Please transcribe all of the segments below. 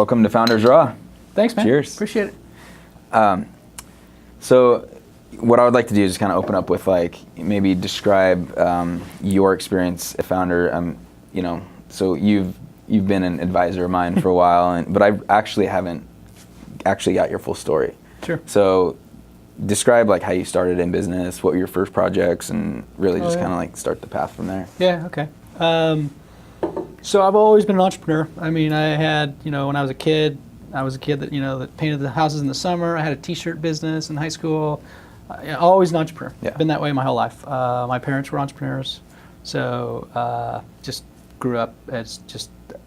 Welcome to Founders Raw. Thanks, man. Cheers. Appreciate it. So what I would like to do is just kind of open up with maybe describe your experience as a founder. So you've been an advisor of mine for a while, but I actually haven't got your full story. Sure. So describe how you started in business, what were your first projects, and really just kind of start the path from there. Yeah, okay. So I've always been an entrepreneur. I mean, I had, when I was a kid that, that painted the houses in the summer. I had a t-shirt business in high school. Always an entrepreneur. Yeah. Been that way my whole life. My parents were entrepreneurs. So just grew up as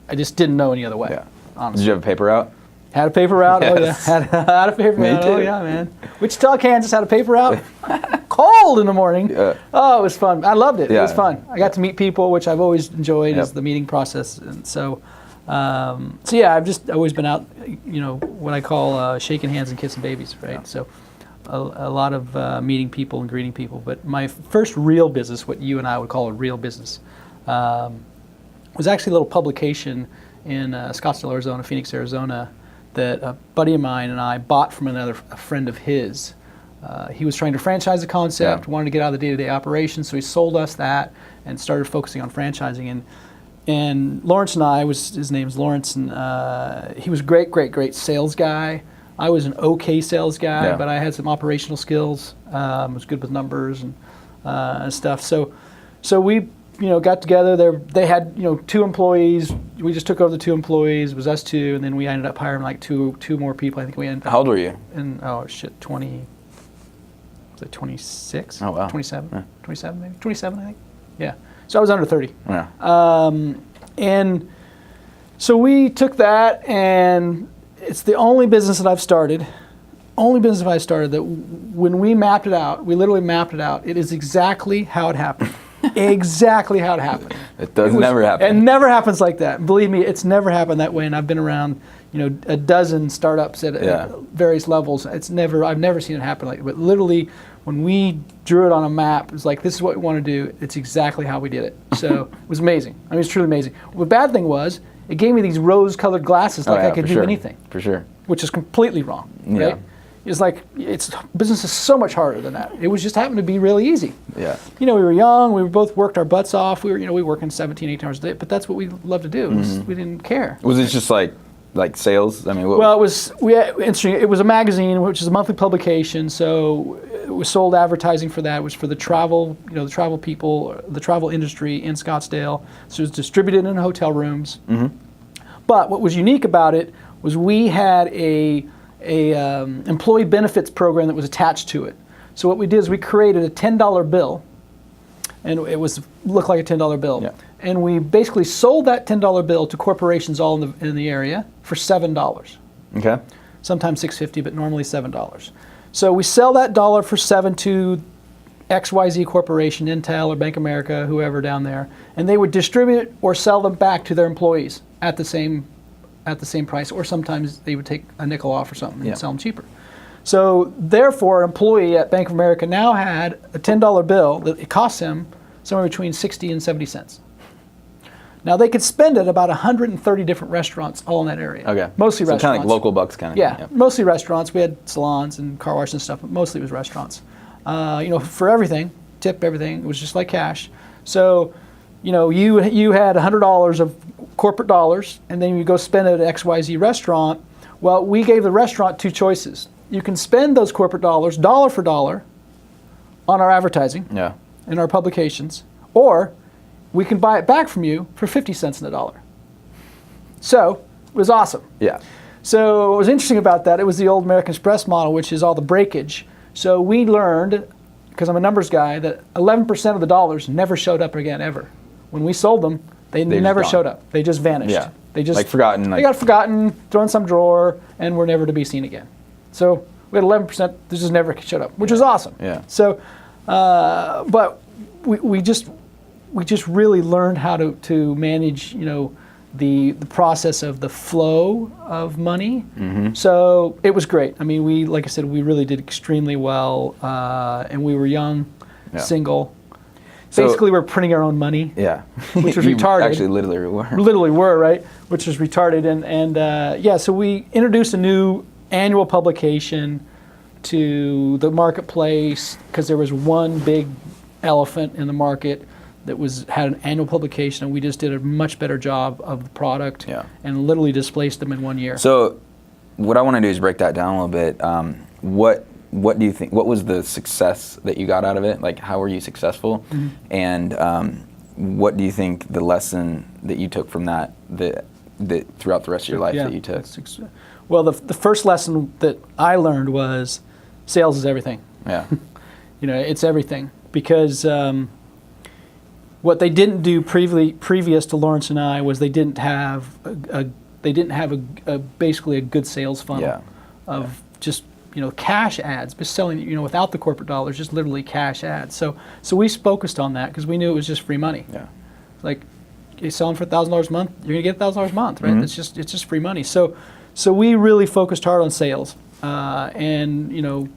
I just didn't know any other way. Yeah. Honestly. Did you have a paper route? Had a paper route. Yes. Oh yeah, had a paper Me route. too. Oh yeah, man. Wichita, Kansas had a paper route. Cold in the morning. Yeah. Oh, it was fun. I loved it. Yeah. It was fun. I got to meet people, which I've always enjoyed, Yep. is the meeting process. And so yeah, I've just always been out, what I call shaking hands and kissing babies, right? Yeah. So a lot of meeting people and greeting people. But my first real business, what you and I would call a real business, was actually a little publication in Scottsdale, Arizona, Phoenix, Arizona, that a buddy of mine and I bought from a friend of his. He was trying to franchise the concept, wanted to get out of the day-to-day operations, so he sold us that and started focusing on franchising. And Lawrence and I, his name's Lawrence, and he was a great sales guy. I was an okay sales guy, but I had some operational skills. Was good with numbers and stuff. So we got together. They had 2 employees. We just took over the 2 employees. It was us 2, and then we ended up hiring two more people. I think we ended up. How old were you? 20. Was it 26? Oh wow. 27. Yeah. 27 maybe. 27 I think. Yeah. So I was under 30. Yeah. And so we took that, and it's the only business that I've started. Only business that I started that when we mapped it out, we literally mapped it out. It is exactly how it happened. Exactly how it happened. It never happen. It never happens like that. Believe me, it's never happened that way. And I've been around, a dozen startups at various levels. I've never seen it happen like that. But literally, when we drew it on a map, it was like, this is what we want to do. It's exactly how we did it. So it was amazing. I mean, it's truly amazing. The bad thing was, it gave me these rose-colored glasses I could do anything. For sure. Which is completely wrong. Yeah. Right? It's like, business is so much harder than that. It was just happened to be really easy. Yeah. We were young. We both worked our butts off. We were working 17, 18 hours a day. But that's what we loved to do. We didn't care. Was it just like sales? I mean, well, it was interesting. It was a magazine, which is a monthly publication. So we sold advertising for that. It was for the travel, the travel people, the travel industry in Scottsdale. So it was distributed in hotel rooms. Mm-hmm. But what was unique about it was we had a employee benefits program that was attached to it. So what we did is we created a $10 bill, and it looked like a $10 bill. Yeah. And we basically sold that $10 bill to corporations all in the area for $7. Okay. Sometimes $6.50, but normally $7. So we sell that dollar for $7 to XYZ Corporation, Intel or Bank of America, whoever down there, and they would distribute or sell them back to their employees at the same price, or sometimes they would take a nickel off or something and sell them cheaper. So therefore, an employee at Bank of America now had a $10 bill that it cost him somewhere between 60 and 70 cents. Now they could spend it at about 130 different restaurants all in that area. Okay. Mostly restaurants. Kind of like local bucks kind of. Yeah, mostly restaurants. We had salons and car washes and stuff, but mostly it was restaurants. For everything, tip everything. It was just like cash. So, you had $100 of corporate dollars, and then you go spend it at XYZ restaurant. Well, we gave the restaurant 2 choices. You can spend those corporate dollars, dollar for dollar, on our advertising and our publications, or we can buy it back from you for 50 cents on the dollar. So it was awesome. Yeah. So what was interesting about that, it was the old American Express model, which is all the breakage. So we learned, because I'm a numbers guy, that 11% of the dollars never showed up again ever. When we sold them, they never showed up. They just vanished. Yeah. They just forgotten. They got forgotten, thrown in some drawer, and were never to be seen again. So we had 11% that just never showed up, which was awesome. Yeah. So, but we just really learned how to manage, the process of the flow of money. Mm-hmm. So it was great. I mean, like I said, we really did extremely well, and we were young, single. So- basically we're printing our own money. Yeah. Which was You retarded. Actually, literally were. Literally were, right? Which is retarded. And so we introduced a new annual publication to the marketplace because there was one big elephant in the market that had an annual publication, and we just did a much better job of the product and literally displaced them in 1 year. So what I want to do is break that down a little bit. What do you think, what was the success that you got out of it? Like, how were you successful? Mm-hmm. And what do you think the lesson that you took from that throughout the rest of your life that you took? Well, the first lesson that I learned was sales is everything. Yeah. It's everything. Because what they didn't do previous to Lawrence and I was they didn't have basically a good sales funnel of just cash ads, just selling without the corporate dollars, just literally cash ads. So we focused on that because we knew it was just free money. Yeah. Like you're selling for $1,000 a month, you're gonna get $1,000 a month, right? Mm-hmm. It's just free money. So we really focused hard on sales, and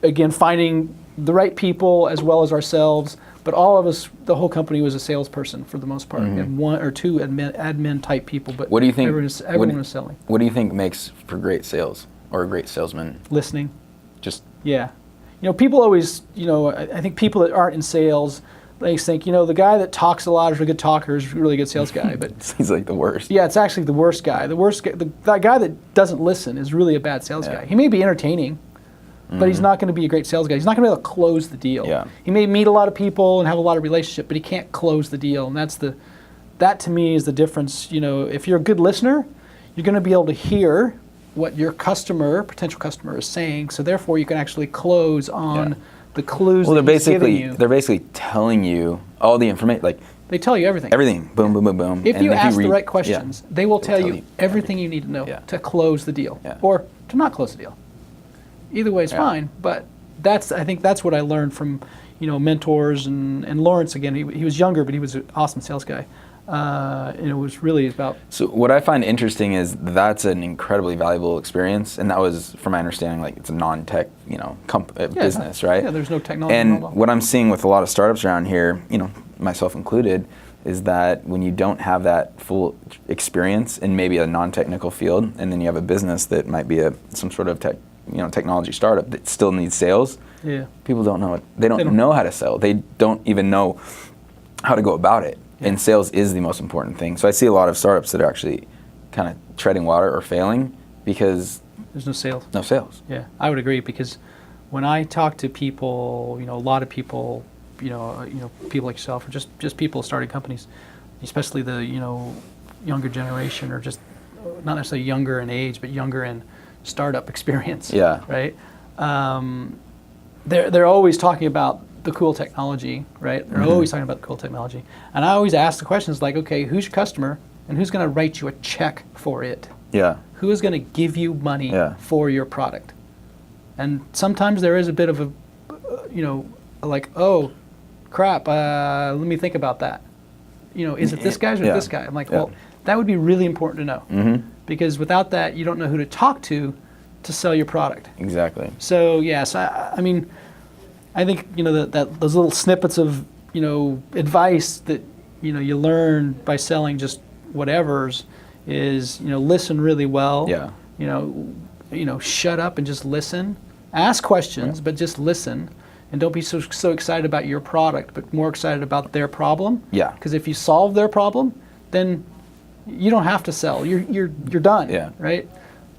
again finding the right people as well as ourselves. But all of us, the whole company was a salesperson for the most part. Mm-hmm. We had one or two admin type people, but what do you think? Everyone was selling. What do you think makes for great sales or a great salesman? Listening. Just People always, I think people that aren't in sales, they think, the guy that talks a lot is a good talker is a really good sales guy. But he's like the worst. Yeah, it's actually the worst guy. That guy that doesn't listen is really a bad sales guy. He may be entertaining, but he's not going to be a great sales guy. He's not going to be able to close the deal. Yeah. He may meet a lot of people and have a lot of relationship, but he can't close the deal. And that to me is the difference. If you're a good listener, you're going to be able to hear what your potential customer is saying. So therefore, you can actually close on the clues. Well, that he's giving you. they're basically telling you all the information. Like they tell you everything. Everything. Boom, boom, boom, boom. If you ask the right questions, they will tell you everything you need to know Yeah. to close the deal Yeah. or to not close the deal. Either way is fine, but I think that's what I learned from mentors and Lawrence. Again, he was younger, but he was an awesome sales guy. And it was really about. So what I find interesting is that's an incredibly valuable experience, and that was, from my understanding, like it's a non-tech business, right? Yeah, there's no technology. And what I'm seeing with a lot of startups around here, myself included, is that when you don't have that full experience in maybe a non-technical field, and then you have a business that might be some sort of technology startup that still needs sales. Yeah. People don't know it. They don't know how to sell. They don't even know how to go about it. Yeah. And sales is the most important thing. So I see a lot of startups that are actually kind of treading water or failing because there's no sales. No sales. Yeah, I would agree because when I talk to people, a lot of people, people like yourself or just people starting companies, especially the younger generation or just not necessarily younger in age, but younger in startup experience. Yeah. Right. They're always talking about the cool technology, right? They're always talking about the cool technology, and I always ask the questions like, okay, who's your customer, and who's going to write you a check for it? Yeah. Who is going to give you money for your product? And sometimes there is a bit of a, like, oh, crap. Let me think about that. Is it this guy or this guy? I'm like, well, that would be really important to know because without that, you don't know who to talk to sell your product. Exactly. So yes, I mean, I think that those little snippets of advice that you learn by selling just whatever's is listen really well. Yeah. Shut up and just listen. Ask questions, but just listen, and don't be so excited about your product, but more excited about their problem. Yeah. Because if you solve their problem, then you don't have to sell. You're done. Yeah. Right.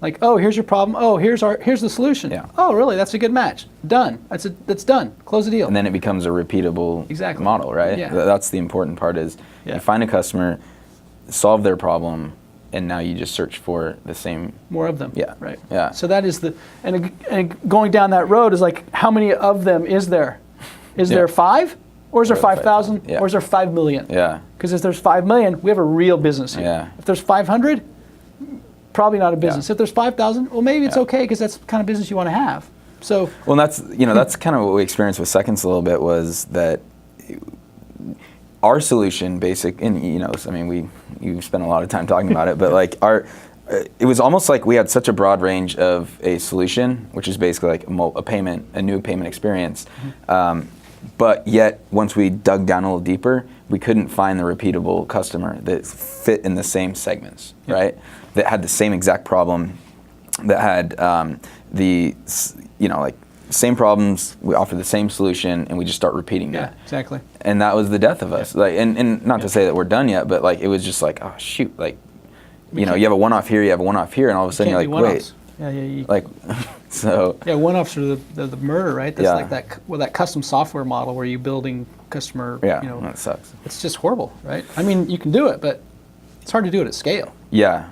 Like, oh, here's your problem. Oh, here's the solution. Yeah. Oh, really? That's a good match. Done. That's done. Close the deal. And then it becomes a repeatable model, right? Yeah. That's the important part is you find a customer, solve their problem, and now you just search for the same. More of them. Yeah. Right. Yeah. So that is and going down that road is like, how many of them is there? Is there 5? Or is there 5,000? Yeah. Or is there 5 million? Yeah. Because if there's 5 million, we have a real business here. Yeah. If there's 500, probably not a business. If there's 5,000, well, maybe it's okay because that's the kind of business you want to have. So. Well, that's kind of what we experienced with Seconds a little bit was that our solution, you spent a lot of time talking about it, but like it was almost like we had such a broad range of a solution, which is basically like a new payment experience. But yet, once we dug down a little deeper, we couldn't find the repeatable customer that fit in the same segments, right? That had the same exact problem, that had like same problems. We offer the same solution, and we just start repeating that. Yeah, exactly. And that was the death of us. Like, and not to say that we're done yet, but like it was just like, oh shoot, like you have a one-off here, you have a one-off here, and all of a sudden you're like, wait. Yeah. Like, so. Yeah, one-offs are the murder, right? That's like that custom software model where you're building customer. Yeah, that sucks. It's just horrible, right? I mean, you can do it, but it's hard to do it at scale. Yeah.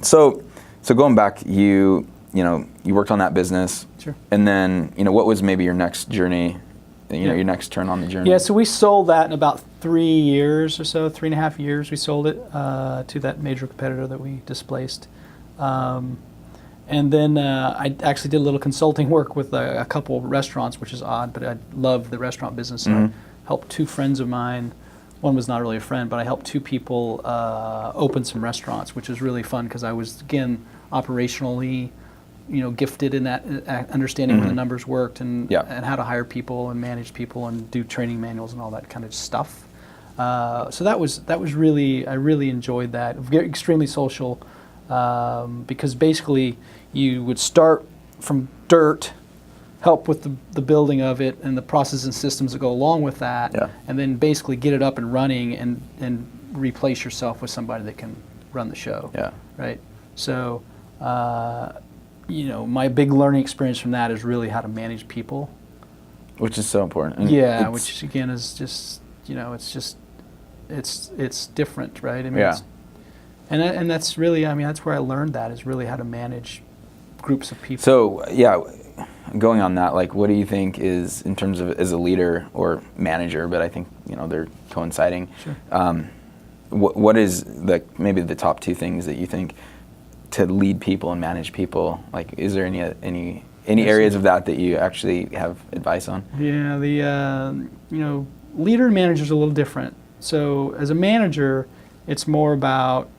So going back, you worked on that business. Sure. And then what was maybe your next journey? Your next turn on the journey. Yeah, so we sold that in about 3 years or so, 3.5 years. We sold it to that major competitor that we displaced. And then I actually did a little consulting work with a couple restaurants, which is odd, but I love the restaurant business. So I helped 2 friends of mine. One was not really a friend, but I helped 2 people open some restaurants, which was really fun because I was, again, operationally, gifted in that understanding where the numbers worked and how to hire people and manage people and do training manuals and all that kind of stuff. So that was really, I really enjoyed that. Extremely social. Because basically you would start from dirt, help with the building of it and the processes and systems that go along with that, and then basically get it up and running and replace yourself with somebody that can run the show. Yeah. Right. So, my big learning experience from that is really how to manage people. Which is so important. And which again is just, it's different, right? I mean, and that's really, that's where I learned that, is really how to manage groups of people. So, going on that, like, what do you think is, in terms of as a leader or manager, but I think, they're coinciding. Sure. What is maybe the top 2 things that you think to lead people and manage people? Like, is there any areas of that you actually have advice on? Yeah, the, leader and manager is a little different. So as a manager, it's more about,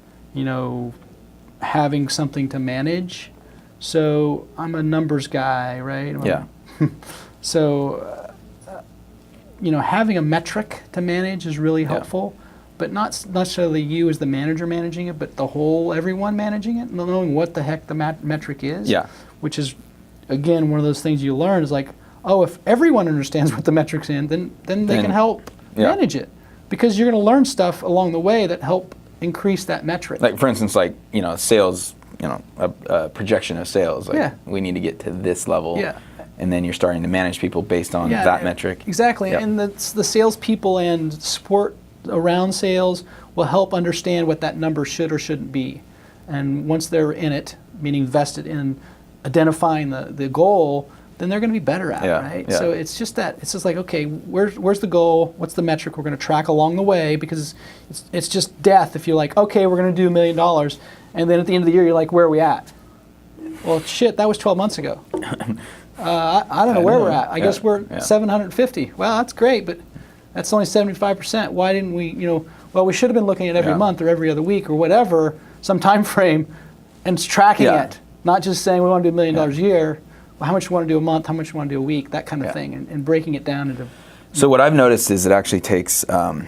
having something to manage. So I'm a numbers guy, right? So, having a metric to manage is really helpful, but not necessarily you as the manager managing it, but everyone managing it, knowing what the heck the metric is. Yeah. Which is, again, one of those things you learn is like, oh, if everyone understands what the metric's in, then they can help manage it, because you're going to learn stuff along the way that help increase that metric. Like, for instance, sales, a projection of sales. Like, we need to get to this level. Yeah. And then you're starting to manage people based on that metric. Exactly. Yep. And the salespeople and support around sales will help understand what that number should or shouldn't be. And once they're in it, meaning vested in identifying the goal, then they're going to be better at it, right? Yeah. So it's just like, okay, where's the goal? What's the metric we're going to track along the way? Because it's just death if you're like, okay, we're going to do $1 million, and then at the end of the year you're like, where are we at? Well, shit, that was 12 months ago. I don't know where we're at. I guess we're 750. Well, that's great, but that's only 75%. Why didn't we, we should have been looking at every month or every other week or whatever, some time frame, and tracking it, not just saying we want to do $1 million a year. Well, how much you want to do a month, how much you want to do a week, that kind of thing, and breaking it down into. So what I've noticed is it actually takes a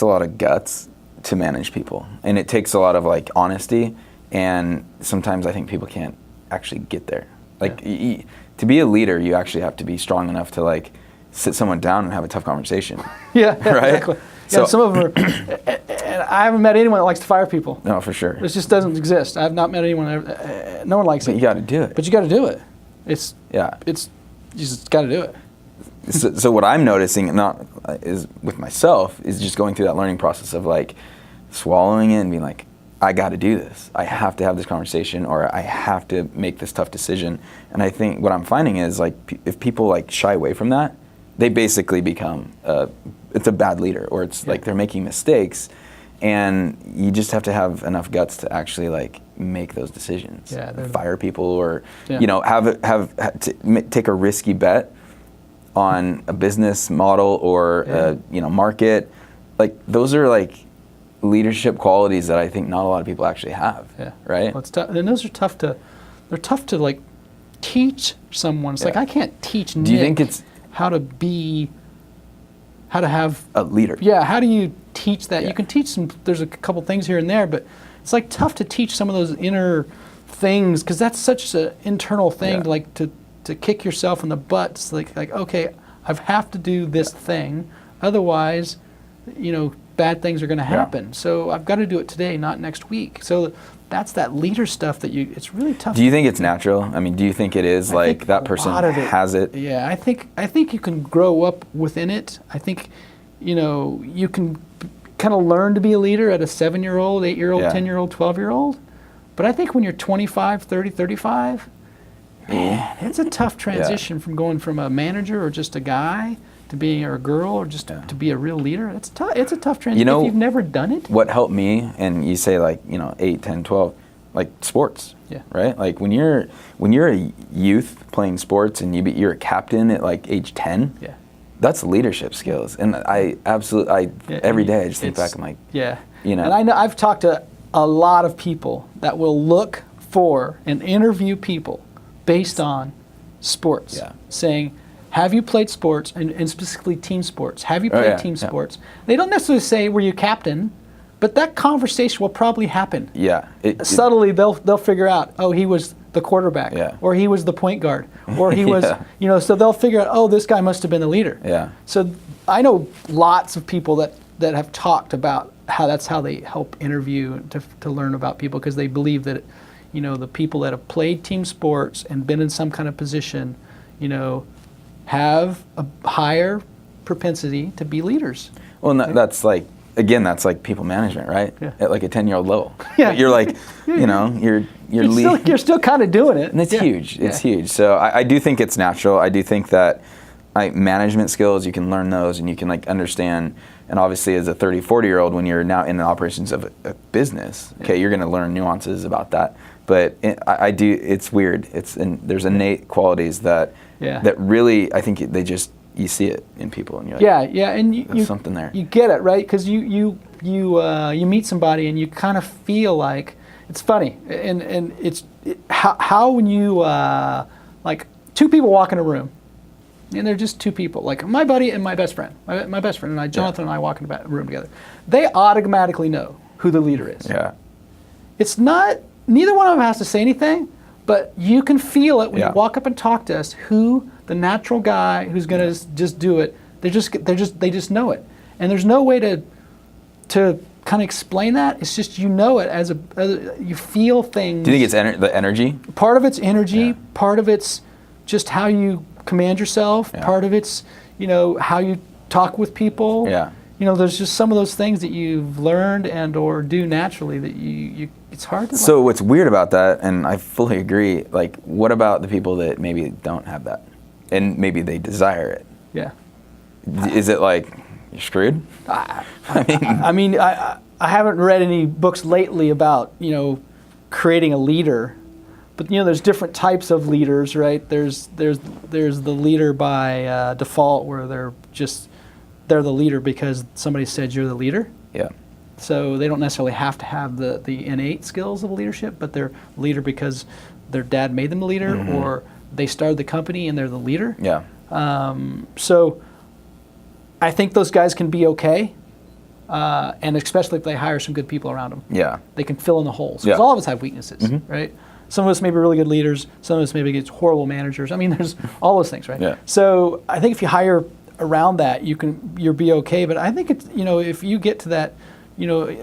lot of guts to manage people, and it takes a lot of honesty, and sometimes I think people can't actually get there. To be a leader, you actually have to be strong enough to sit someone down and have a tough conversation. Right? Exactly. So, some of them are, and I haven't met anyone that likes to fire people. No, for sure. This just doesn't exist. I have not met anyone, no one likes it. But you got to do it. But you got to do it. You just got to do it. So what I'm noticing is with myself is just going through that learning process of swallowing it and being like, I got to do this. I have to have this conversation, or I have to make this tough decision. And I think what I'm finding is if people shy away from that, they basically become it's a bad leader, or it's they're making mistakes, and you just have to have enough guts to actually make those decisions. Fire people, or take a risky bet on a business model or a market. Those are leadership qualities that I think not a lot of people actually have. Right. Well, it's tough, and those are tough to. They're tough to teach someone. It's I can't teach Nick do you think it's how to have A leader. Yeah, how do you teach that? Yeah. You can teach some. There's a couple things here and there, but it's like tough to teach some of those inner things because that's such an internal thing. Yeah. To kick yourself in the butt. It's like okay, I have to do this thing, otherwise, bad things are going to happen. So I've got to do it today, not next week. So that's that leader stuff that it's really tough. Do you think it's natural? I mean, do you think it is like that person has it? Yeah, I think you can grow up within it. I think, you can kind of learn to be a leader at a 7-year-old, 8-year-old, 10-year-old, 12-year-old. But I think when you're 25, 30, 35, man, it's a tough transition from going from a manager or just a guy to being a girl or just to be a real leader. It's tough. It's a tough transition if you've never done it. What helped me, and you say 8, 10, 12, like sports, right? Like when you're a youth playing sports and you're a captain at like age 10, that's leadership skills. And every day I just think back, I'm like, And I know I've talked to a lot of people that will look for and interview people based on sports, saying, have you played sports, and specifically team sports? Have you played team sports? They don't necessarily say, were you captain? But that conversation will probably happen. Yeah. Subtly, they'll figure out, oh, he was the quarterback, or he was the point guard, or he was, so they'll figure out, oh, this guy must have been the leader. Yeah. So I know lots of people that have talked about that's how they help interview to learn about people, because they believe that, the people that have played team sports and been in some kind of position, have a higher propensity to be leaders. Well, and that's like people management, right? Yeah. At like a 10-year-old level. Yeah. You're like, you're still kind of doing it. And it's huge. It's huge. So I do think it's natural. I do think that management skills, you can learn those and you can understand. And obviously as a 30, 40-year-old, when you're now in the operations of a business, you're going to learn nuances about that. But it's weird. There's innate qualities that really, I think you see it in people, and you're like, and there's something there. You get it, right? Because you meet somebody and you kind of feel like it's funny, and how when you like two people walk in a room, and they're just two people, like my buddy and my best friend, my best friend and I, Jonathan and I, walk in a room together. They automatically know who the leader is. Yeah. It's not. Neither one of them has to say anything, but you can feel it when you walk up and talk to us. Who the natural guy who's going to just do it? They just know it, and there's no way to kind of explain that. It's just it as you feel things. Do you think it's the energy? Part of it's energy. Part of it's just how you command yourself. Part of it's how you talk with people. Yeah. There's just some of those things that you've learned and or do naturally that you it's hard to. So what's weird about that, and I fully agree, like what about the people that maybe don't have that, and maybe they desire it? Yeah. Is it like you're screwed? I mean, I haven't read any books lately about creating a leader, but there's different types of leaders, right? There's the leader by default, where they're the leader because somebody said you're the leader. Yeah. So they don't necessarily have to have the innate skills of leadership, but they're leader because their dad made them the leader, or they started the company and they're the leader. Yeah. So I think those guys can be okay, and especially if they hire some good people around them. Yeah. They can fill in the holes. Because all of us have weaknesses, right? Some of us may be really good leaders. Some of us maybe get horrible managers. I mean, there's all those things, right? Yeah. So I think if you hire around that, you'll be okay. But I think it's if you get to that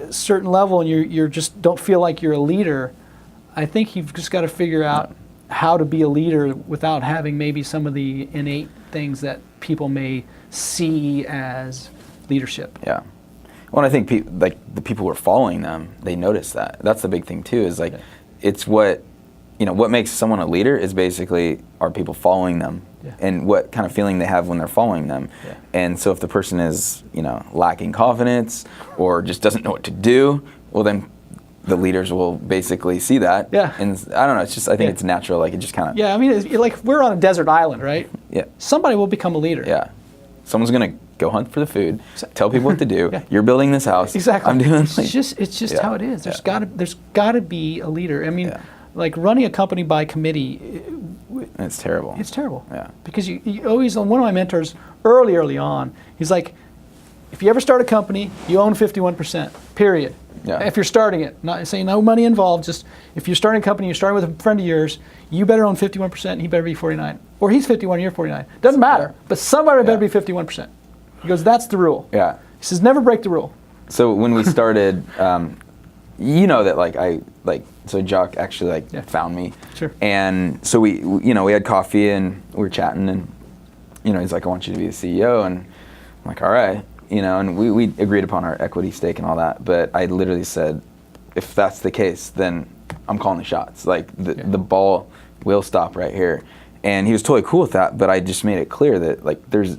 certain level and you're just don't feel like you're a leader, I think you've just got to figure out how to be a leader without having maybe some of the innate things that people may see as leadership. Yeah. Well, I think the people who are following them, they notice that. That's the big thing too. Is it's what makes someone a leader is basically are people following them. Yeah. And what kind of feeling they have when they're following them. Yeah. And so if the person is, lacking confidence or just doesn't know what to do, well then the leaders will basically see that. Yeah. And I don't know, it's just, I think it's natural, like it just kind of. Yeah, I mean, it's like we're on a desert island, right? Yeah. Somebody will become a leader. Yeah. Someone's going to go hunt for the food, tell people what to do. You're building this house. Exactly. I'm doing it's just how it is. There's got to be a leader. I mean, like running a company by committee, And it's terrible. It's terrible. Yeah. Because you always, one of my mentors early on, he's like, if you ever start a company, you own 51%, period. Yeah. If you're starting it, not saying no money involved, just if you're starting a company, you're starting with a friend of yours, you better own 51% and he better be 49. Or he's 51 and you're 49. Doesn't matter, but somebody better be 51%. He goes, that's the rule. Yeah. He says, never break the rule. So when we started, you know that so Jock actually found me. Sure. And so we had coffee and we were chatting and, he's like, I want you to be the CEO. And I'm like, all right. And we agreed upon our equity stake and all that. But I literally said, if that's the case, then I'm calling the shots. Like the ball will stop right here. And he was totally cool with that. But I just made it clear that there's,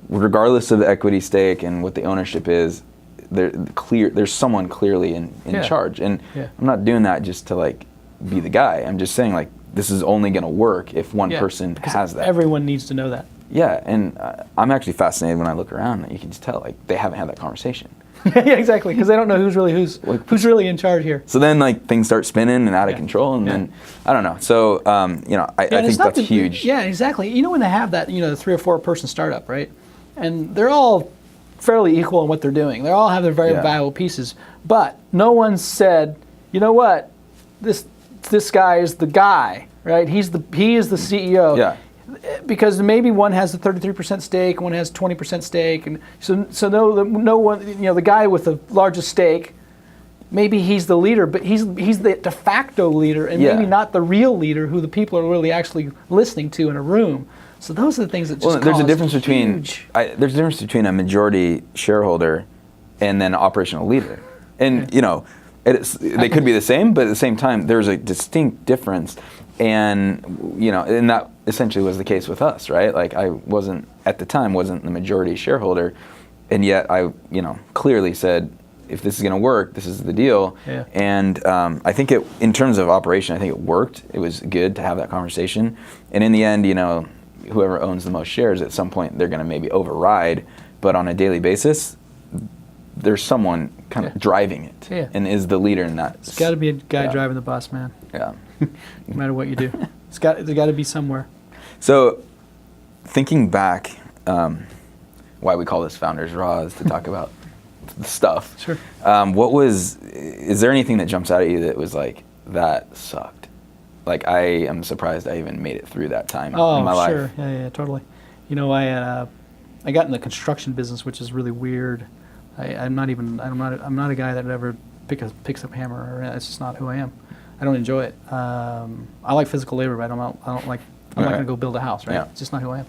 regardless of the equity stake and what the ownership is, there's someone clearly in charge. And I'm not doing that just to be the guy. I'm just saying this is only going to work if one person has that. Everyone needs to know that. Yeah, and I'm actually fascinated when I look around. You can just tell they haven't had that conversation. Yeah, exactly, because they don't know who's really in charge here. So then things start spinning and out of control, and then I don't know. So I think that's huge. Yeah, exactly. When they have that, the 3 or 4 person startup, right? And they're all fairly equal in what they're doing. They all have their very valuable pieces, but no one said, you know what, this guy is the guy, right? He is the CEO. Yeah. Because maybe one has a 33% stake, one has 20% stake, and so no one, the guy with the largest stake, maybe he's the leader, but he's the de facto leader, and maybe not the real leader who the people are really actually listening to in a room. So those are the things that just there's a difference between a majority shareholder and then an operational leader, and they could be the same, but at the same time there's a distinct difference. And and that essentially was the case with us, right? I wasn't at the time the majority shareholder, and yet I clearly said, if this is going to work, this is the deal. Yeah. And I think in terms of operation, I think it worked. It was good to have that conversation. And in the end, whoever owns the most shares at some point, they're going to maybe override. But on a daily basis, there's someone kind of driving it and is the leader in that. It's got to be a guy driving the bus, man. Yeah. No matter what you do, there's got to be somewhere. So, thinking back, why we call this Founders Raw is to talk about the stuff. Sure. Is there anything that jumps out at you that was that sucked? I am surprised I even made it through that time in my life. Oh, sure. Yeah, totally. I got in the construction business, which is really weird. I'm not a guy that ever picks up hammer. It's just not who I am. I don't enjoy it. I like physical labor, but I'm not going to go build a house, right? Yeah. It's just not who I am.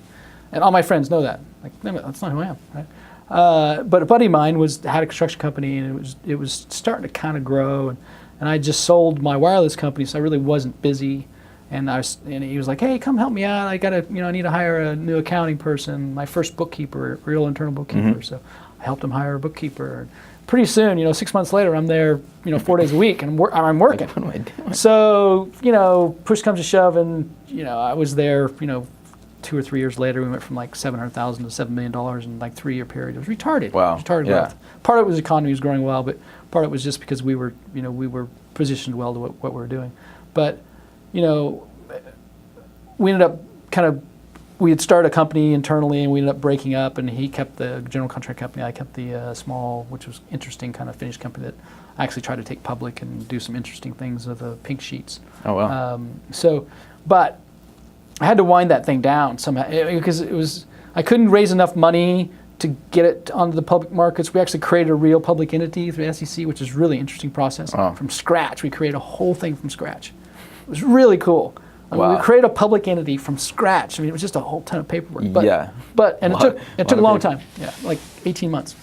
And all my friends know that. No, that's not who I am, right? But a buddy of mine had a construction company, and it was starting to kind of grow, and I just sold my wireless company, so I really wasn't busy. And he was like, "Hey, come help me out. I need to hire a new accounting person, my first bookkeeper, real internal bookkeeper." Mm-hmm. So I helped him hire a bookkeeper. Pretty soon, 6 months later, I'm there, 4 days a week, and I'm working. What am I doing? So, push comes to shove, and I was there, 2 or 3 years later, we went from $700,000 to $7 million in 3-year period. It was retarded. Wow. Retarded growth. Part of it was the economy was growing well, but part of it was just because we were positioned well to what we were doing. But, we ended up we had started a company internally, and we ended up breaking up, and he kept the general contract company. I kept the small, which was interesting, kind of finished company that I actually tried to take public and do some interesting things with the pink sheets. Oh, wow. But I had to wind that thing down somehow because I couldn't raise enough money to get it onto the public markets. We actually created a real public entity through the SEC, which is a really interesting process. Wow. From scratch. We created a whole thing from scratch. It was really cool. Wow. We created a public entty from scratch. It was just a whole ton of paperwork. And it took a long time. Yeah, 18 months.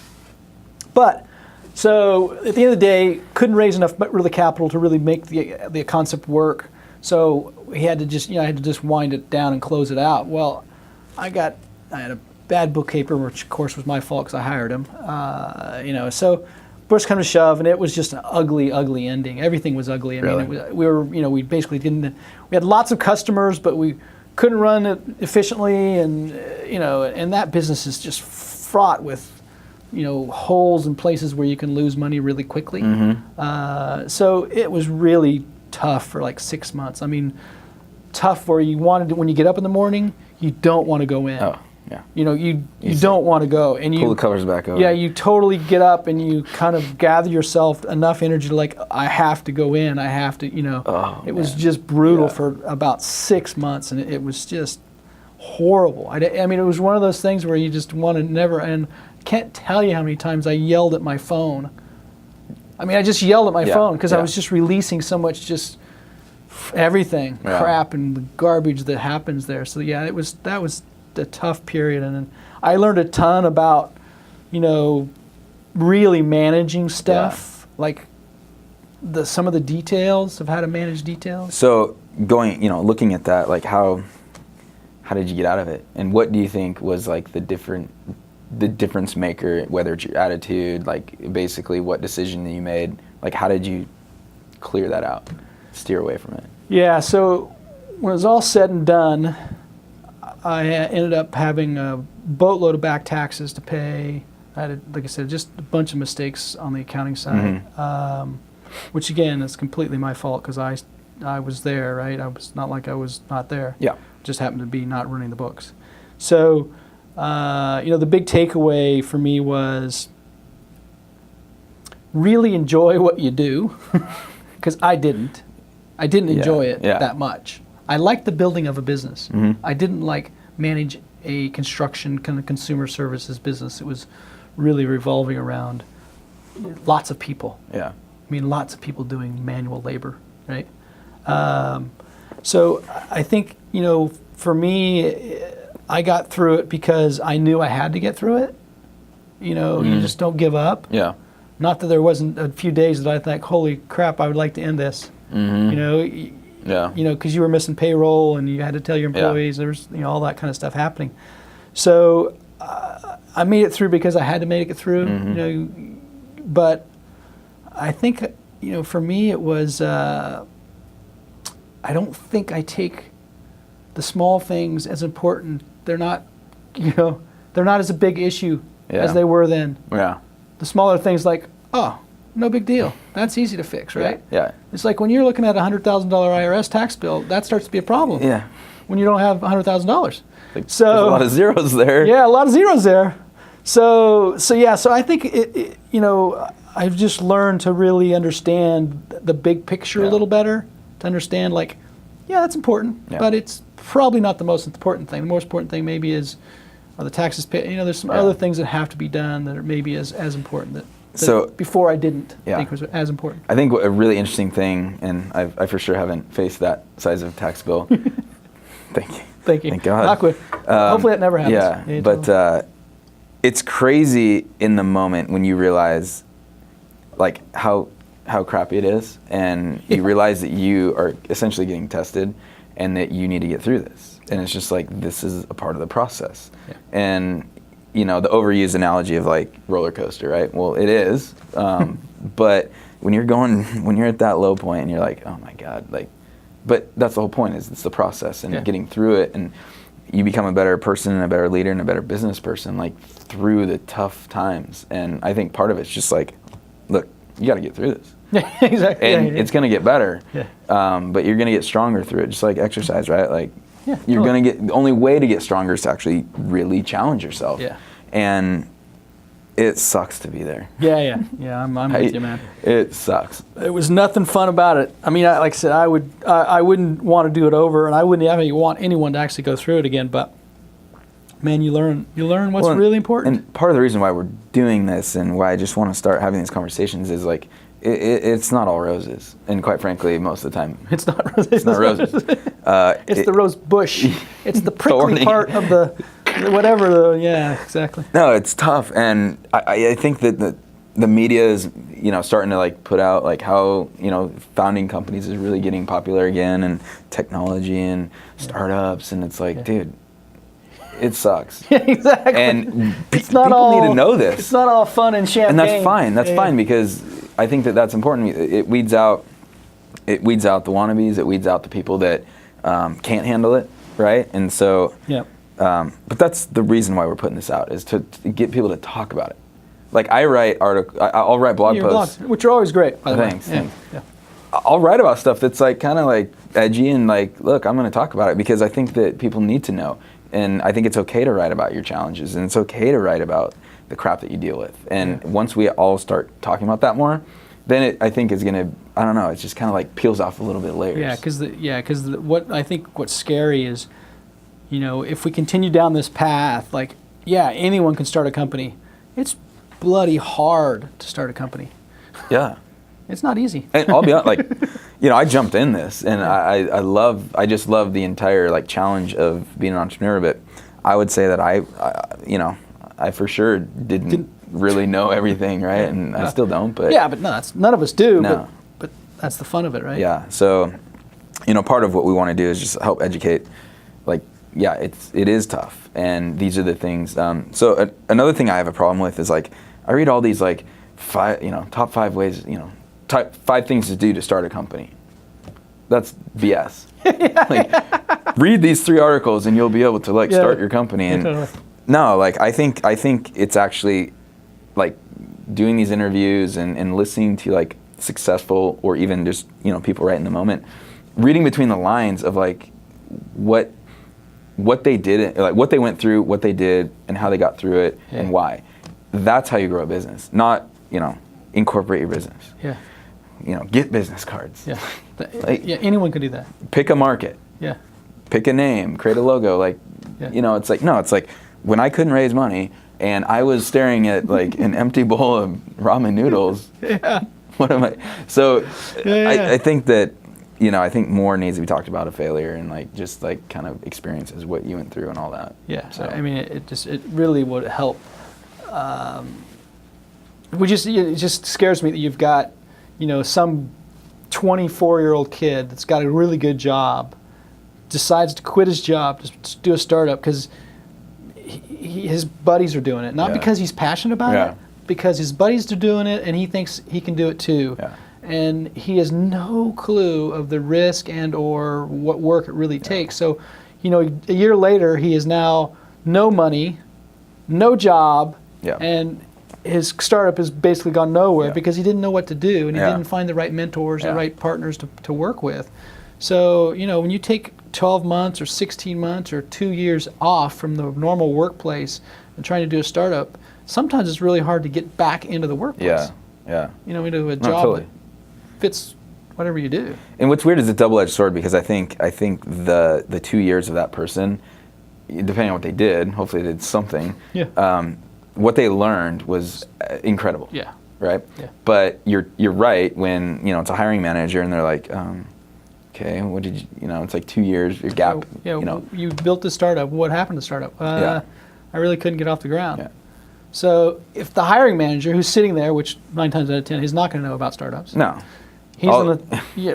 But so at the end of the day, couldn't raise enough really capital to really make the concept work. So we had to just wind it down and close it out. Well, I had a bad bookkeeper, which of course was my fault because I hired him. So push come to shove, and it was just an ugly, ugly ending. Everything was ugly. Really? We basically didn't. We had lots of customers, but we couldn't run it efficiently, and and that business is just fraught with holes and places where you can lose money really quickly. Mm-hmm. So it was really tough for 6 months. tough where you wanted to, when you get up in the morning, you don't want to go in. Oh, yeah. You know, you don't want to go, and Pull the covers back over. Yeah, you totally get up and you kind of gather yourself enough energy to like, I have to go in. I have to, you know. Oh, it was just brutal Yeah. for about 6 months, and it was just horrible. I mean, it was one of those things where you just want to never. And can't tell you how many times I yelled at my phone. I mean, I just yelled at my phone because I was just releasing so much everything, crap and the garbage that happens there. So yeah, that was a tough period, and then I learned a ton about, you know, really managing stuff, like some of the details of how to manage details. So going, you know, looking at that, like how did you get out of it, and what do you think was like the difference maker, whether it's your attitude, like basically what decision that you made, like how did you clear that out, steer away from it? Yeah, so when it was all said and done, I ended up having a boatload of back taxes to pay. I had, like I said, just a bunch of mistakes on the accounting side, which again is completely my fault because I was there, right? I was not like I was not there. Yeah. Just happened to be not running the books. So, you know, the big takeaway for me was really enjoy what you do, because I didn't enjoy it that much. I liked the building of a business. I didn't like manage a construction kind of consumer services business. It was really revolving around lots of people. Yeah. I mean, lots of people doing manual labor, right? So I think, you know, for me, I got through it because I knew I had to get through it. You know, you just don't give up. Yeah. Not that there wasn't a few days that I thought, holy crap, I would like to end this. You know, you know, because you were missing payroll and you had to tell your employees. There was, you know, all that kind of stuff happening. So I made it through because I had to make it through. You know, but I think, you know, for me it was. I don't think I take the small things as important. They're not, you know, they're not as a big issue as they were then. Yeah. The smaller things like, oh, no big deal. That's easy to fix, right? Yeah. It's like when you're looking at a $100,000 IRS tax bill, that starts to be a problem. Yeah. When you don't have $100,000. So there's a lot of zeros there. Yeah, a lot of zeros there. So I think it you know, I've just learned to really understand the big picture a little better. To understand, like, yeah, that's important, but it's probably not the most important thing. The most important thing maybe are the taxes paid. You know, there's some other things that have to be done that are maybe as important that so before I didn't think was as important. I think a really interesting thing, and I for sure haven't faced that size of tax bill. Thank you. Thank you. Thank God. Knock wood. Hopefully that never happens. Yeah, but it's crazy in the moment when you realize, like, how crappy it is, and you realize that you are essentially getting tested and that you need to get through this. And it's just like, this is a part of the process. Yeah. And, you know, the overused analogy of like roller coaster, right? Well, it is, but when you're at that low point and you're like, oh my God, like, but that's the whole point, is it's the process and getting through it, and you become a better person and a better leader and a better business person, like, through the tough times. And I think part of it's just like, look, you got to get through this. Yeah, exactly. And it's going to get better, but you're going to get stronger through it, just like exercise, right? Like, you're going to the only way to get stronger is to actually really challenge yourself. Yeah. And it sucks to be there. Yeah. I'm with you, man. It sucks. It was nothing fun about it. I mean, like I said, I wouldn't want to do it over, and I wouldn't even want anyone to actually go through it again. But man, you learn what's really important. And part of the reason why we're doing this and why I just want to start having these conversations is like, it's not all roses, and quite frankly, most of the time, it's not roses. It's not roses. It's the rose bush. It's the prickly part of the whatever. Yeah, exactly. No, it's tough, and I think that the media is, you know, starting to like put out like how, you know, founding companies is really getting popular again, and technology and startups, and it's like, dude, it sucks. Yeah, exactly. And people need to know this. It's not all fun and champagne. And that's fine. That's fine, because I think that's important. It weeds out the wannabes. It weeds out the people that can't handle it, right? And so, but that's the reason why we're putting this out, is to get people to talk about it. Like, I write I'll write blog posts, which are always great, by the way. Thanks. Yeah. I'll write about stuff that's like kind of like edgy and like, look, I'm going to talk about it because I think that people need to know. And I think it's okay to write about your challenges, and it's okay to write about the crap that you deal with. And once we all start talking about that more, then it, I think, is going to, I don't know, it's just kind of like peels off a little bit of layers. Yeah, because what I think what's scary is, you know, if we continue down this path, like, yeah, anyone can start a company. It's bloody hard to start a company. Yeah. It's not easy. And I'll be honest, like, you know, I jumped in this, and I just love the entire like challenge of being an entrepreneur. But I would say that I for sure didn't really know everything, right? And I still don't. But but no, none of us do. No. But that's the fun of it, right? Yeah. So, you know, part of what we want to do is just help educate. Like, yeah, it is tough, and these are the things. So another thing I have a problem with is like I read all these like top 5 ways, top 5 things to do to start a company. That's BS. Like, read these 3 articles and you'll be able to like start your company. And no, like I think it's actually like doing these interviews and listening to like successful or even just people right in the moment, reading between the lines of like what they did, like what they went through, what they did, and how they got through it and why. That's how you grow a business, not incorporate your business. Yeah. Get business cards. Yeah. Like, anyone could do that. Pick a market. Yeah. Pick a name, create a logo. Like, it's like when I couldn't raise money and I was staring at like an empty bowl of ramen noodles. Yeah. What am I? So I think that, I think more needs to be talked about a failure and like just like kind of experiences what you went through and all that. Yeah. So I mean, it really would help. It just scares me that you've got, some 24-year-old kid that's got a really good job, decides to quit his job to do a startup because his buddies are doing it. Not because he's passionate about it, because his buddies are doing it and he thinks he can do it too. Yeah. And he has no clue of the risk and or what work it really takes. So, a year later, he is now no money, no job, and his startup has basically gone nowhere because he didn't know what to do and he didn't find the right mentors, the right partners to work with. So, when you take 12 months or 16 months or 2 years off from the normal workplace and trying to do a startup, sometimes it's really hard to get back into the workplace. Into a job that fits whatever you do. And what's weird is a double-edged sword because I think the 2 years of that person, depending on what they did, hopefully they did something. Yeah. What they learned was incredible. Yeah. Right. Yeah. But you're right when it's a hiring manager and they're like, okay, what did you? It's like 2 years your gap. You built the startup. What happened to the startup? I really couldn't get off the ground. Yeah. So if the hiring manager who's sitting there, which 9 times out of 10, he's not going to know about startups. No. He's gonna,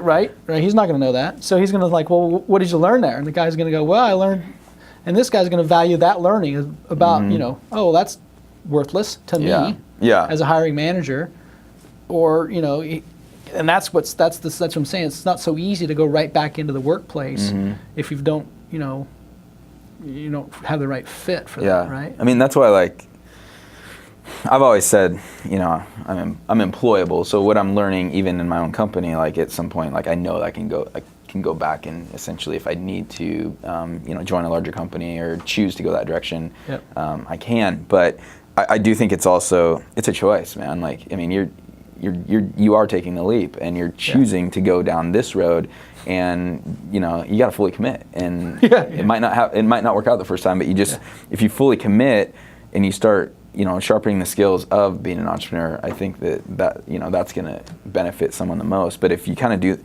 right. He's not going to know that. So he's going to like, well, what did you learn there? And the guy's going to go, well, I learned, and this guy's going to value that learning about, that's worthless to me as a hiring manager, or and that's what I'm saying. It's not so easy to go right back into the workplace if you don't you don't have the right fit for that, right? I mean, that's why I've always said, I'm employable. So what I'm learning, even in my own company, like at some point, like I know that I can go back and essentially, if I need to, join a larger company or choose to go that direction, I can. But I do think it's a choice, man. Like, I mean, you are taking the leap and you're choosing to go down this road, and you got to fully commit. And it might not work out the first time, but you just if you fully commit and you start sharpening the skills of being an entrepreneur, I think that that's going to benefit someone the most. But if you kind of do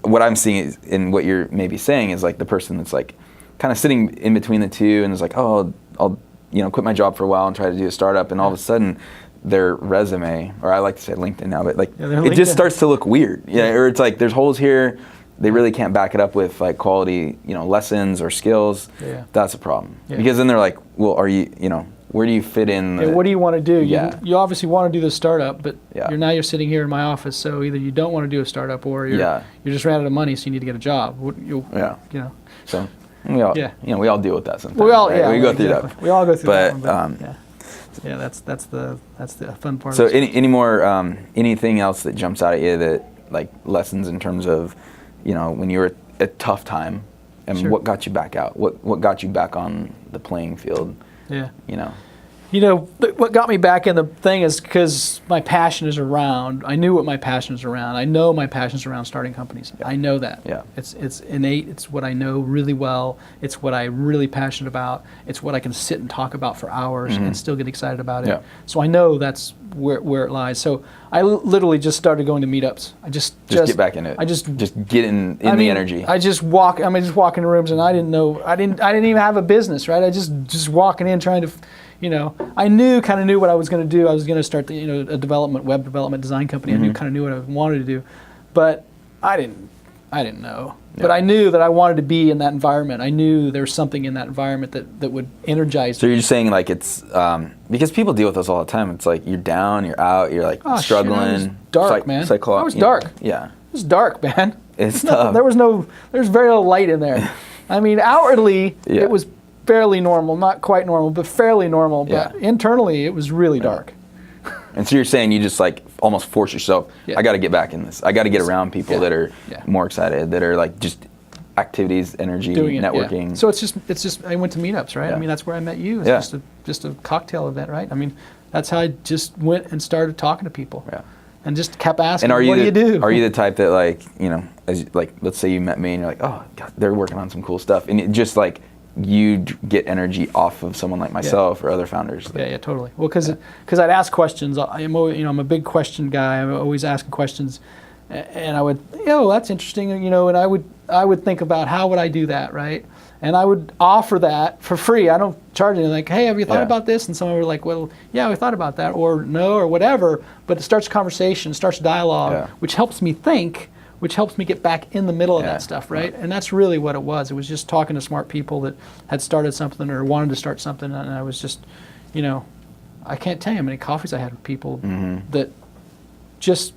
what I'm seeing is, and what you're maybe saying is like the person that's like kind of sitting in between the two and is like, oh, I'll quit my job for a while and try to do a startup, and all of a sudden their resume, or I like to say LinkedIn now, but it just starts to look weird. Or it's like there's holes here. They really can't back it up with like quality, lessons or skills. That's a problem. Because then they're like, well, are you, where do you fit in? What do you want to do? You obviously want to do the startup, but you're sitting here in my office, so either you don't want to do a startup or you just ran out of money, so you need to get a job. So we all we all deal with that sometimes. We all we go through that. We all go through that. But that's the fun part. So any more anything else that jumps out at you that like lessons in terms of, when you were at a tough time, and Sure. what got you back out? What got you back on the playing field? Yeah. You know. What got me back in the thing is because my passion is around. I knew what my passion is around. I know my passion is around starting companies. Yeah. I know that. Yeah. It's innate. It's what I know really well. It's what I'm really passionate about. It's what I can sit and talk about for hours and still get excited about it. Yeah. So I know that's where it lies. So I literally just started going to meetups. I just get back into it. I just get in the energy. I just walk. I just walk into rooms, and I didn't know. I didn't even have a business, right? I just walking in, trying to, I kind of knew what I was going to do. I was going to start the, a web development design company. I kind of knew what I wanted to do, but I didn't know. Yeah. But I knew that I wanted to be in that environment. I knew there was something in that environment that would energize. So you're just saying like it's because people deal with us all the time. It's like you're down, you're out, you're like struggling. Shit, I was dark, man. I was dark. Yeah. It was dark, man. It's tough. There was very little light in there. I mean, outwardly it was fairly normal, not quite normal, but fairly normal. But internally, it was really dark. And so you're saying you just like almost force yourself. I got to get back in this. I got to get around people that are more excited, that are like just activities, energy, networking. Yeah. So it's just I went to meetups, right? I mean, that's where I met you. It's just a cocktail event, right? I mean, that's how I just went and started talking to people. Yeah. And just kept asking, what do you do? Are you the type that like, let's say you met me and you're like, oh, God, they're working on some cool stuff. And it just like, you get energy off of someone like myself or other founders. Yeah, totally. Well, because I'd ask questions. I'm a big question guy. I'm always asking questions, and I would, that's interesting, and I would think about how would I do that, right? And I would offer that for free. I don't charge anything. Like, hey, have you thought about this? And someone would be like, well, yeah, we thought about that, or no, or whatever. But it starts a conversation, it starts a dialogue, which helps me think. Which helps me get back in the middle of that stuff, right? And that's really what it was. It was just talking to smart people that had started something or wanted to start something, and I was just, I can't tell you how many coffees I had with people that just,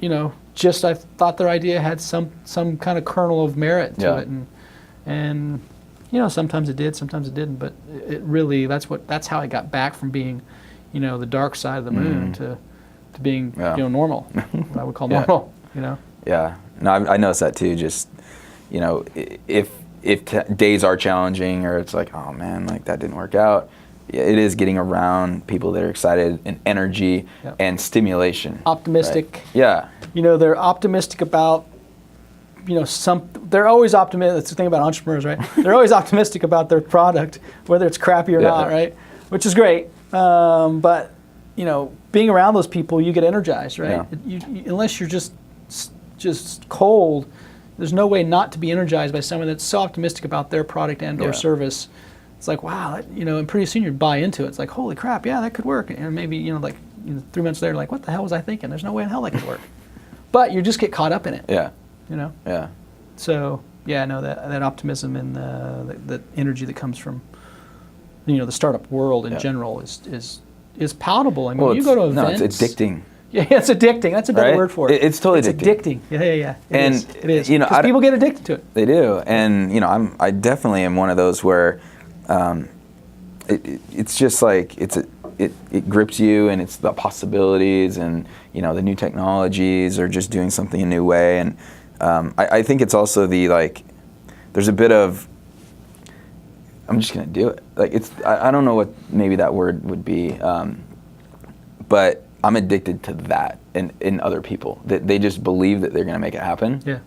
I thought their idea had some kind of kernel of merit to it, and sometimes it did, sometimes it didn't, but it really that's how I got back from being, the dark side of the moon to being normal, what I would call normal, Yeah, no, I noticed that too. Just, if days are challenging or it's like, oh man, like that didn't work out, it is getting around people that are excited and energy and stimulation. Optimistic. Right? Yeah. They're optimistic about, they're always optimistic. That's the thing about entrepreneurs, right? They're always optimistic about their product, whether it's crappy or not, right? Which is great. But, being around those people, you get energized, right? Yeah. Unless you're just cold, there's no way not to be energized by someone that's so optimistic about their product and or service. It's like, wow, and pretty soon you buy into it. It's like, holy crap, yeah, that could work. And maybe, 3 months later, like, what the hell was I thinking? There's no way in hell that could work. But you just get caught up in it. Yeah. Yeah. So, that optimism and the energy that comes from, the startup world in general is palatable. I mean, you go to events. No, it's addicting. Yeah, it's addicting. That's a better word for it. It's totally addicting. Yeah. It is. Because people get addicted to it. They do, and I definitely am one of those where, it's just like it grips you, and it's the possibilities, and the new technologies are just doing something a new way, and I think it's also there's a bit of I'm just gonna do it. Like I don't know what maybe that word would be, but I'm addicted to that in other people. That they just believe that they're going to make it happen. Yeah.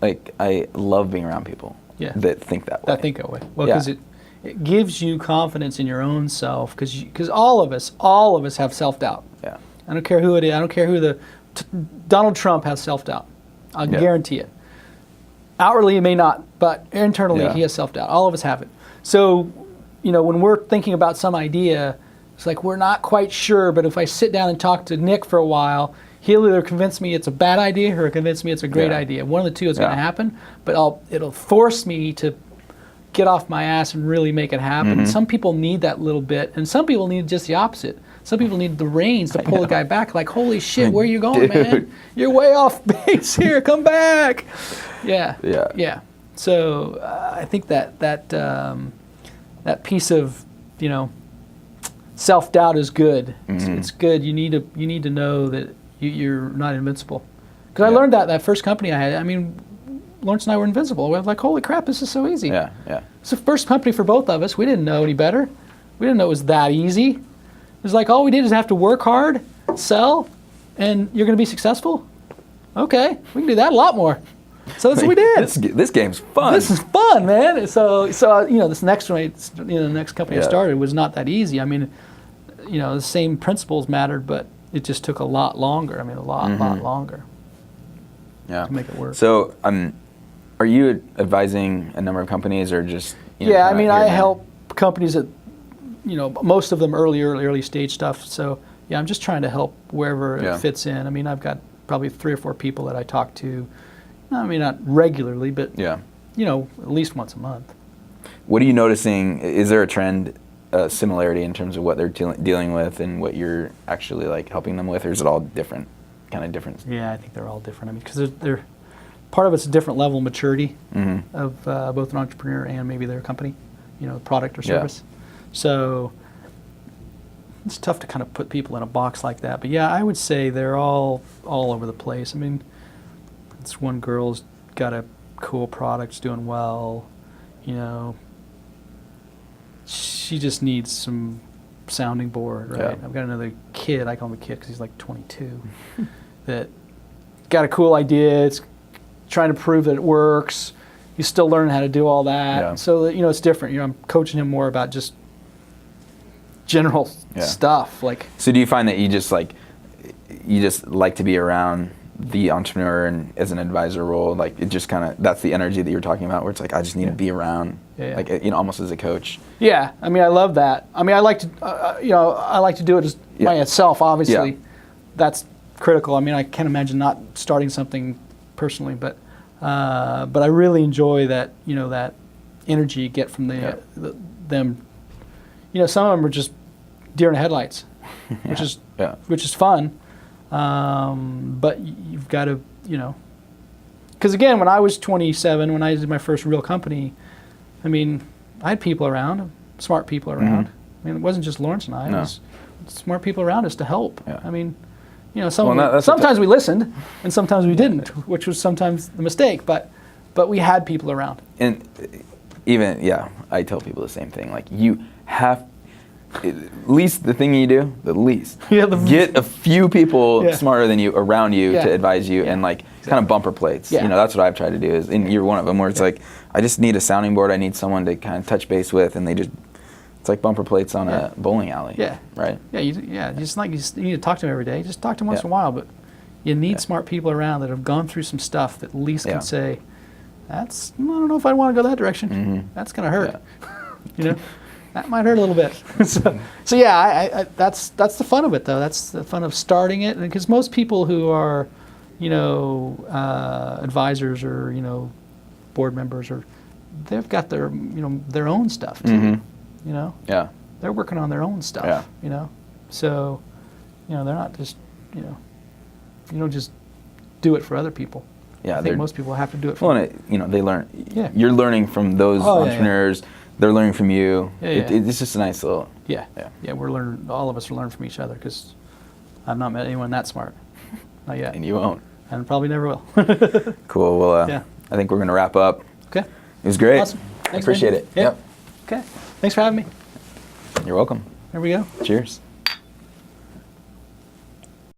Like, I love being around people that think that way. Well, because it gives you confidence in your own self, because all of us have self-doubt. Yeah. I don't care who it is. I don't care who Donald Trump has self-doubt. I'll guarantee it. Outwardly, he may not, but internally, he has self-doubt. All of us have it. So, when we're thinking about some idea, it's like we're not quite sure, but if I sit down and talk to Nick for a while, he'll either convince me it's a bad idea or convince me it's a great idea. One of the two is going to happen, but it'll force me to get off my ass and really make it happen. Mm-hmm. Some people need that little bit, and some people need just the opposite. Some people need the reins to pull the guy back, like, holy shit, where are you going, man? You're way off base here, come back. Yeah. So I think that piece of, self-doubt is good. It's good. You need to know that, You're not invincible. Because I Yeah. learned that first company I had. I mean, Lawrence and I were invincible. We were like, holy crap, this is so easy. Yeah, yeah. It's the first company for both of us. We didn't know any better. We didn't know it was that easy. It was like, all we did is have to work hard, sell, and you're going to be successful? Okay, we can do that a lot more. So that's what we did. This game's fun. This is fun, man. So this next one, the next company I Yeah. started was not that easy. I mean, the same principles mattered, but it just took a lot longer. I mean, a lot longer Yeah. to make it work. So, are you advising a number of companies, or just? Yeah, I mean, I here and there? help companies that, most of them early stage stuff. So yeah, I'm just trying to help wherever Yeah. it fits in. I mean, I've got probably 3 or 4 people that I talk to. I mean, not regularly, but Yeah. at least once a month. What are you noticing? Is there a trend, similarity in terms of what they're dealing with and what you're actually like helping them with, or is it all different, kind of different? Yeah, I think they're all different. I mean, because they're part of it's a different level of maturity of both an entrepreneur and maybe their company, product or Yeah. service. So it's tough to kind of put people in a box like that. But yeah, I would say they're all over the place. I mean, this one girl's got a cool product, it's doing well, She just needs some sounding board, right? Yeah. I've got another kid, I call him a kid because he's like 22, that got a cool idea, it's trying to prove that it works. He's still learning how to do all that. Yeah. So that, it's different. I'm coaching him more about just general stuff. Like, So do you find that you just like to be around the entrepreneur and as an advisor role, like it just kind of, that's the energy that you're talking about, where it's like I just need to be around, Yeah. like almost as a coach. yeah, I mean, I love that. I mean, I like to, I like to do it just by itself. Obviously, Yeah. that's critical. I mean, I can't imagine not starting something personally, but I really enjoy that, that energy you get from them. Some of them are just deer in the headlights, which is fun. But you've got to, because again, when I was 27, when I did my first real company, I mean, I had people around, smart people around. I mean, it wasn't just Lawrence and I. No. It was smart people around us to help. Yeah. I mean, that's sometimes we listened, and sometimes we didn't, which was sometimes the mistake. But we had people around. And even, I tell people the same thing. Like, you have, at least the thing you do, the least. Yeah, get a few people Yeah. smarter than you around you Yeah. to advise you, and like kind of bumper plates. Yeah. That's what I've tried to do. Is, and you're one of them, where it's like, I just need a sounding board. I need someone to kind of touch base with, and it's like bumper plates on a bowling alley. Yeah. Right. Yeah, you need to talk to them every day. Just talk to them once in a while, but you need smart people around that have gone through some stuff that at least can say, I don't know if I want to go that direction. That's going to hurt. That might hurt a little bit. so yeah, that's the fun of it, though. That's the fun of starting it, because most people who are, advisors or board members, they've got their their own stuff too. Yeah. They're working on their own stuff. So they're not just you don't just do it for other people. Yeah. I think most people have to do it for. Well, and they learn. Yeah. You're learning from those entrepreneurs. They're learning from you. It's just a nice little. Yeah. We're learning. All of us are learning from each other, because I've not met anyone that smart. Not yet. And you won't. And probably never will. Cool. Well, I think we're going to wrap up. Okay. It was great. Awesome. Thanks, Appreciate man. it. Yep. Okay. Thanks for having me. You're welcome. There we go. Cheers.